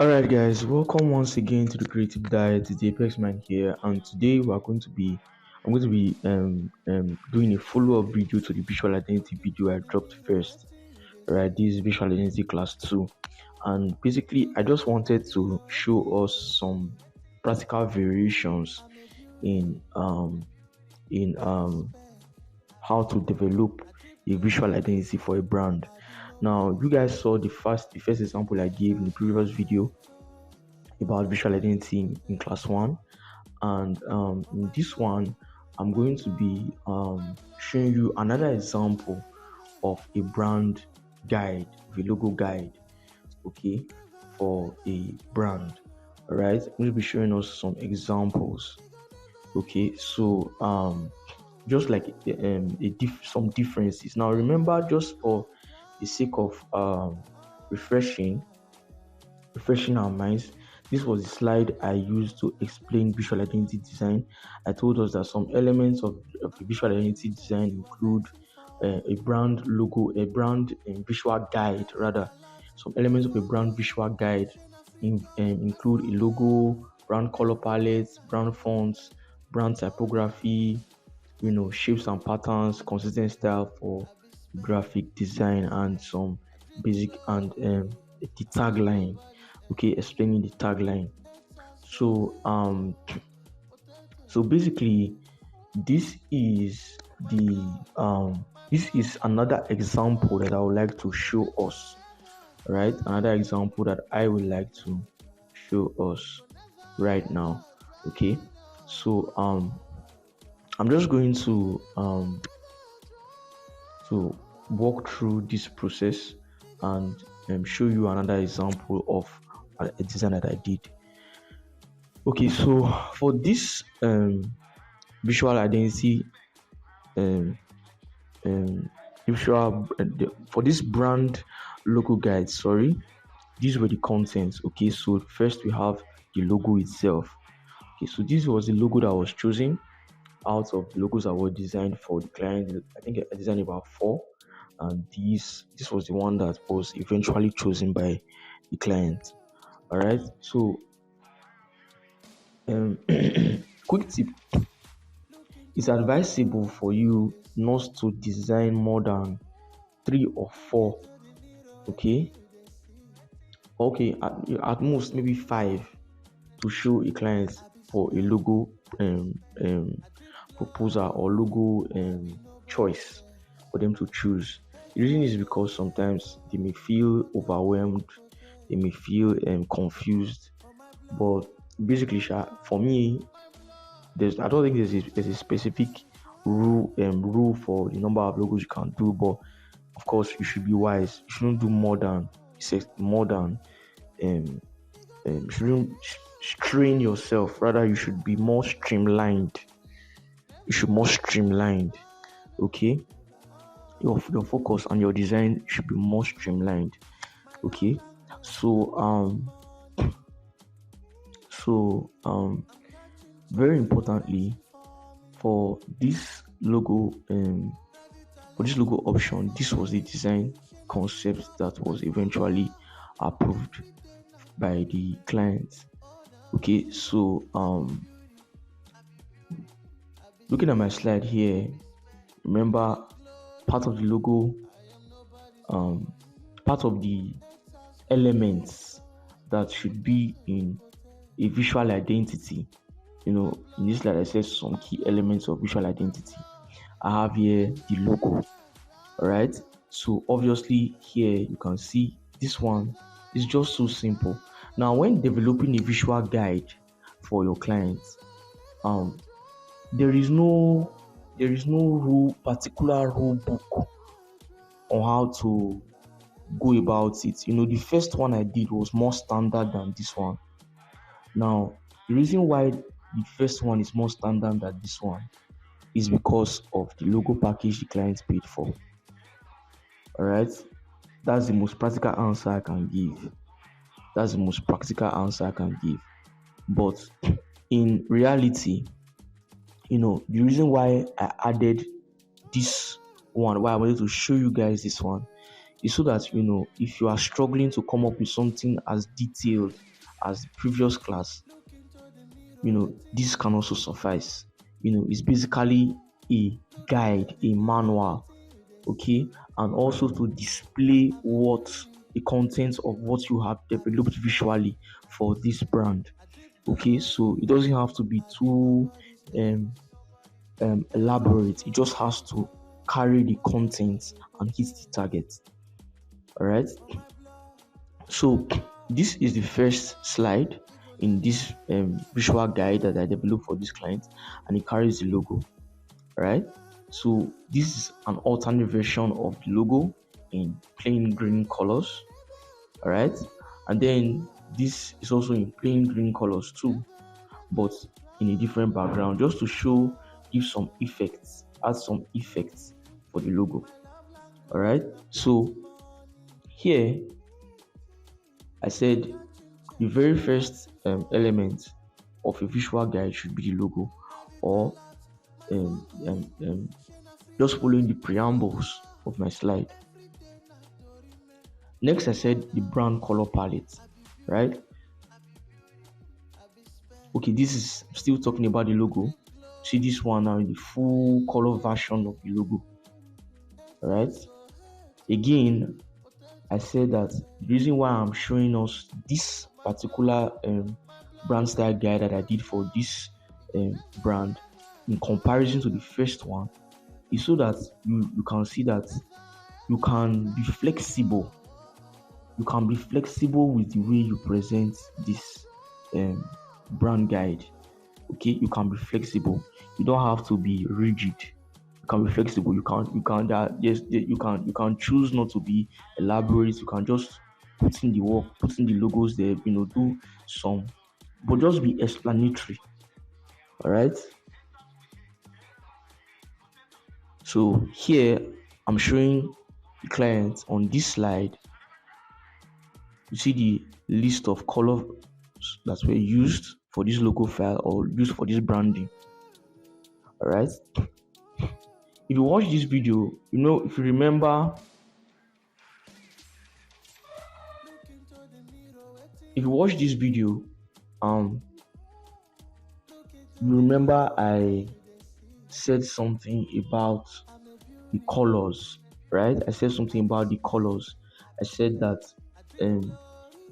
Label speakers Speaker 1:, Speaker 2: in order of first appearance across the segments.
Speaker 1: Alright guys, welcome once again to the Creative Diet. It's the Apex Man here, and today I'm going to be doing a follow-up video to the visual identity video I dropped first. Right, this is visual identity class 2, and basically I just wanted to show us some practical variations in how to develop a visual identity for a brand. Now, you guys saw the first example I gave in the previous video about visual identity in class 1, and in this one I'm going to be showing you another example of a brand guide, a logo guide, okay, for a brand. All right, I'm going to be showing us some examples. Okay, so just like some differences. Now remember, just for the sake of refreshing our minds, this was the slide I used to explain visual identity design. I told us that some elements of the visual identity design include a brand logo, a brand visual guide rather. Some elements of a brand visual guide include a logo, brand color palettes, brand fonts, brand typography, shapes and patterns, consistent style for graphic design, and some basic and the tagline. Okay, explaining the tagline. So basically, this is another example that I would like to show us. Right, another example that I would like to show us right now. Okay, so I'm just going to walk through this process and show you another example of a design that I did. Okay, so for this visual identity for this brand logo guide, these were the contents. Okay, so first we have the logo itself. Okay, so this was the logo that was chosen out of the logos that were designed for the client. I think I designed about 4, and this was the one that was eventually chosen by the client. All right, so quick tip: it's advisable for you not to design more than 3 or 4. Okay, at most maybe 5 to show a client for a logo proposal or logo choice for them to choose. The reason is because sometimes they may feel overwhelmed, they may feel confused. But basically, for me, I don't think there's a specific rule for the number of logos you can do. But of course, you should be wise. You shouldn't do more than you shouldn't strain yourself. Rather, you should be more streamlined. Okay, your focus on your design should be more streamlined. Okay, so very importantly, for this logo option, this was the design concept that was eventually approved by the client. Okay, so looking at my slide here, remember, part of the logo, part of the elements that should be in a visual identity. In this slide I said some key elements of visual identity. I have here the logo. All right, so obviously here you can see this one is just so simple. Now, when developing a visual guide for your clients, there is no particular rule book on how to go about it. The first one I did was more standard than this one. Now, the reason why the first one is more standard than this one is because of the logo package the client paid for. All right, that's the most practical answer I can give. But in reality, the reason why I added this one, why I wanted to show you guys this one, is so that if you are struggling to come up with something as detailed as the previous class, this can also suffice. It's basically a guide, a manual, okay, and also to display what the contents of what you have developed visually for this brand. Okay, so it doesn't have to be too elaborate. It just has to carry the content and hit the target. All right. So this is the first slide in this visual guide that I developed for this client, and it carries the logo. All right. So this is an alternate version of the logo in plain green colors. All right. And then this is also in plain green colors too, but in a different background, just to show, give some effects, add some effects for the logo. All right. So here I said the very first element of a visual guide should be the logo, or just following the preambles of my slide. Next, I said the brand color palette, right? Okay, this is still talking about the logo. See this one now in the full color version of the logo. All right. Again, I said that the reason why I'm showing us this particular brand style guide that I did for this brand in comparison to the first one is so that you can see that you can be flexible. You can be flexible with the way you present this brand guide. Okay, you can be flexible. You don't have to be rigid. You can be flexible. You can choose not to be elaborate. You can just put in the work, put in the logos there, do some, but just be explanatory. All right. So here I'm showing the client on this slide. You see the list of colors that were used for this logo file or used for this branding. All right. If you watch this video, if you remember, you remember I said something about the colors, right? I said something about the colors. I said that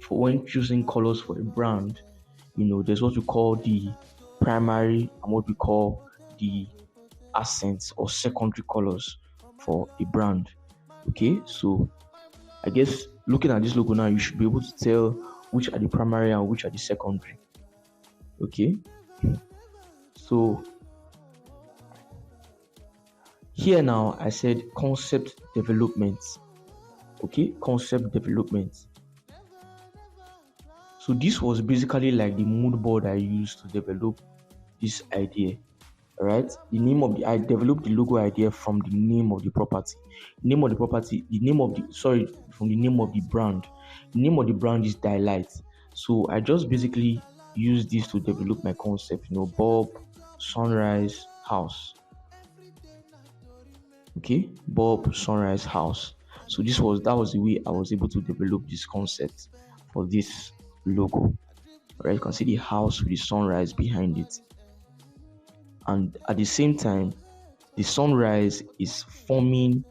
Speaker 1: for when choosing colors for a brand, there's what we call the primary and what we call the accents or secondary colors for a brand. Okay, so I guess looking at this logo now, you should be able to tell which are the primary and which are the secondary. Okay, so here now I said concept development. Okay, concept development. So this was basically like the mood board I used to develop this idea. All right, I developed the logo idea from the name of the property. From the name of the brand. The name of the brand is Daylight. So I just basically used this to develop my concept, Bob, sunrise, house. Okay, Bob, sunrise, house. So that was the way I was able to develop this concept for this logo. All right, you can see the house with the sunrise behind it. And at the same time, the sunrise is forming,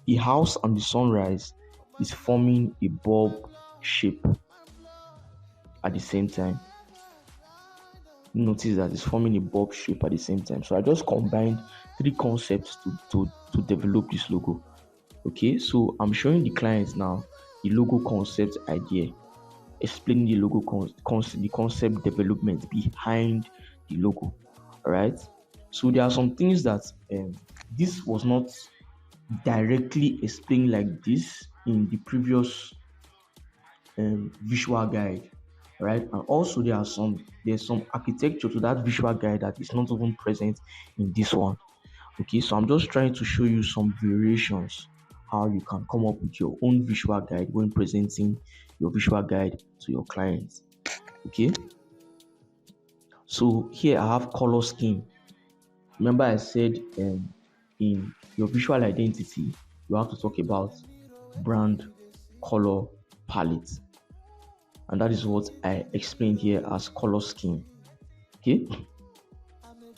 Speaker 1: the house and the sunrise is forming a bulb shape at the same time. Notice that it's forming a bulb shape at the same time. So I just combined three concepts to develop this logo. Okay, so I'm showing the clients now the logo concept idea, explaining the logo the concept development behind the logo. All right. So there are some things that this was not directly explained like this in the previous visual guide, right? And also there's some architecture to that visual guide that is not even present in this one. Okay, so I'm just trying to show you some variations how you can come up with your own visual guide when presenting your visual guide to your clients. Okay, so here I have color scheme. Remember I said in your visual identity, you have to talk about brand color palette. and that is what I explained here as color scheme. Okay,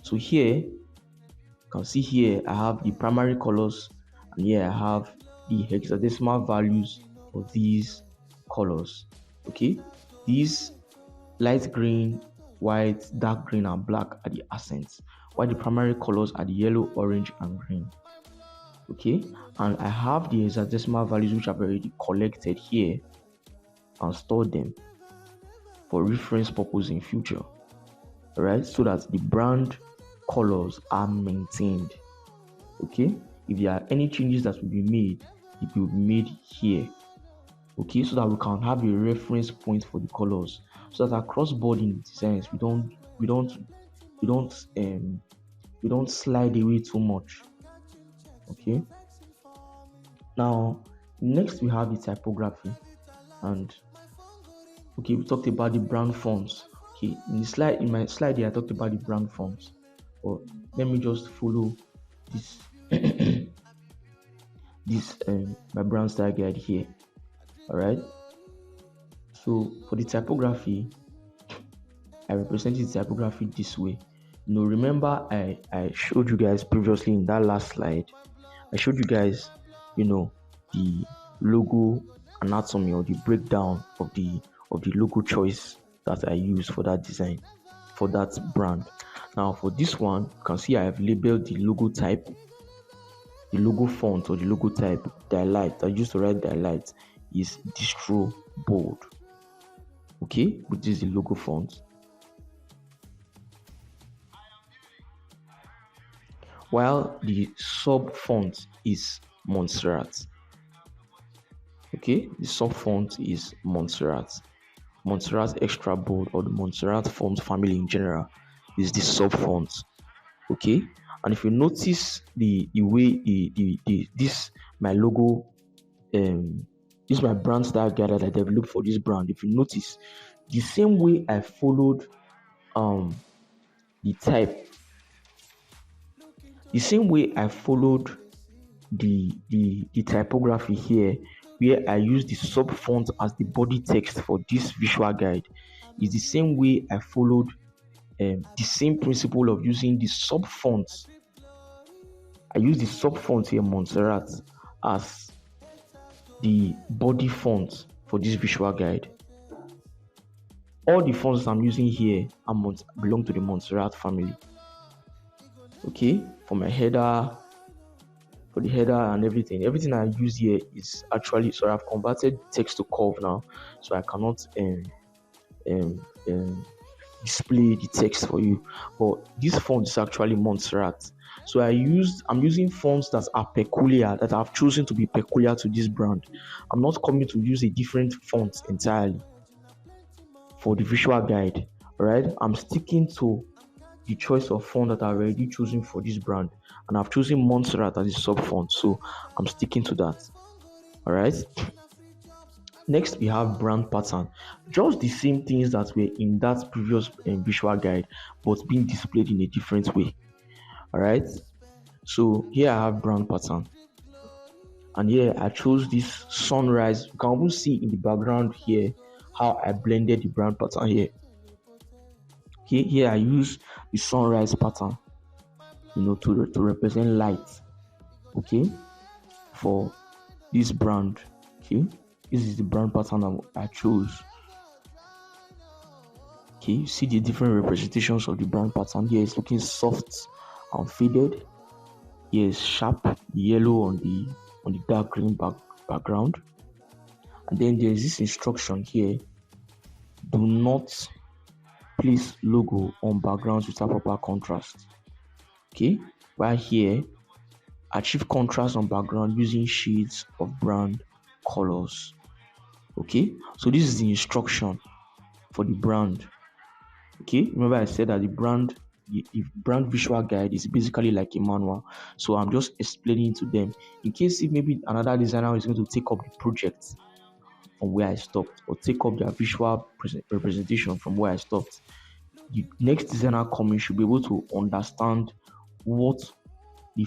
Speaker 1: so here you can see here I have the primary colors, and here I have the hexadecimal values for these colors. Okay, these light green, white, dark green, and black are the accents, while the primary colors are the yellow, orange, and green. Okay, and I have the hexadecimal values which I've already collected here and stored them for reference purpose in future. Alright, so that the brand colors are maintained. Okay, if there are any changes that will be made, it will be made here. Okay, so that we can have a reference point for the colors, so that across board in designs we don't slide away too much. Okay, now next we have the typography, and okay, we talked about the brand fonts. Okay, in my slide here I talked about the brand fonts, but let me just follow this my brand style guide here. All right, so for the typography, I represented the typography this way. Remember I showed you guys previously in that last slide, I showed you guys the logo anatomy, or the breakdown of the logo choice that I use for that design, for that brand. Now for this one, you can see I have labeled the logo type, the logo font, or the logo type, Dialight. I used to write Dialight is distro bold. Okay, which is the logo font. While the sub font is Montserrat. Okay, the sub font is Montserrat. Montserrat extra bold, or the Montserrat font family in general, is the sub font. Okay, and if you notice the way this my logo, this is my brand style guide that I developed for this brand. If you notice, the same way I followed the type, the same way I followed the typography here, where I use the sub font as the body text for this visual guide, is the same way I followed the same principle of using the sub fonts. I use the sub font here, Montserrat, as the body font for this visual guide. All the fonts I'm using here belong to the Montserrat family. Okay, for my header, for the header and everything I use here is actually, so I've converted text to curve now, so I cannot display the text for you, but this font is actually Montserrat. So I'm using fonts that are peculiar, that I've chosen to be peculiar to this brand. I'm not coming to use a different font entirely for the visual guide. All right, I'm sticking to the choice of font that I've already chosen for this brand, and I've chosen Montserrat as a sub font, so I'm sticking to that. All right, next we have brand pattern, just the same things that were in that previous visual guide, but being displayed in a different way. All right, so here I have brand pattern, and here I chose this sunrise. You can also see in the background here how I blended the brand pattern here. Okay, here I use the sunrise pattern, to represent light. Okay, for this brand. Okay, this is the brand pattern I chose. Okay, you see the different representations of the brand pattern. Here it's looking soft and faded. Here is sharp, the yellow on the dark green background. And then there's this instruction here: do not place logo on backgrounds without proper contrast. Okay, while here, achieve contrast on background using shades of brand colors. Okay, so this is the instruction for the brand. Okay, remember I said that the brand visual guide is basically like a manual, so I'm just explaining to them in case if maybe another designer is going to take up the project from where I stopped, or take up their visual representation from where I stopped. The next designer coming should be able to understand what the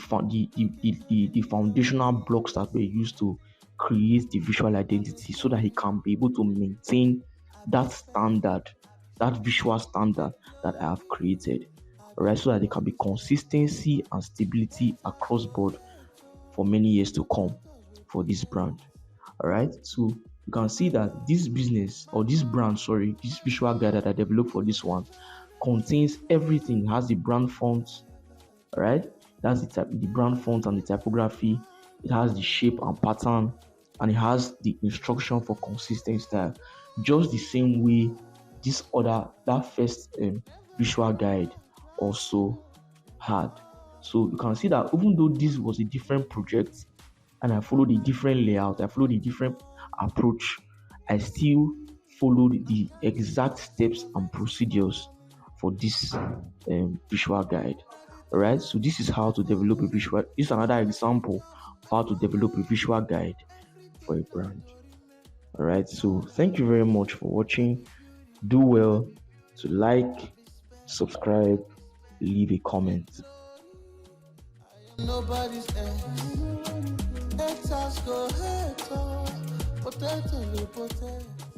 Speaker 1: foundational blocks that were used to create the visual identity, so that he can be able to maintain that standard, that visual standard that I have created. All right, so that there can be consistency and stability across board for many years to come for this brand. All right, so you can see that this business or this brand, sorry, this visual guide that I developed for this one contains everything. It has the brand font, all right, that's the brand font and the typography. It has the shape and pattern, and it has the instruction for consistent style, just the same way that first visual guide also had. So you can see that even though this was a different project and I followed a different layout, I followed a different approach, I still followed the exact steps and procedures for this visual guide. All right, so this is how to develop a visual. This is another example of how to develop a visual guide for a brand. All right, so thank you very much for watching. Do well to like, subscribe, leave a comment.
Speaker 2: Nobody's haters go hate, potato, potato.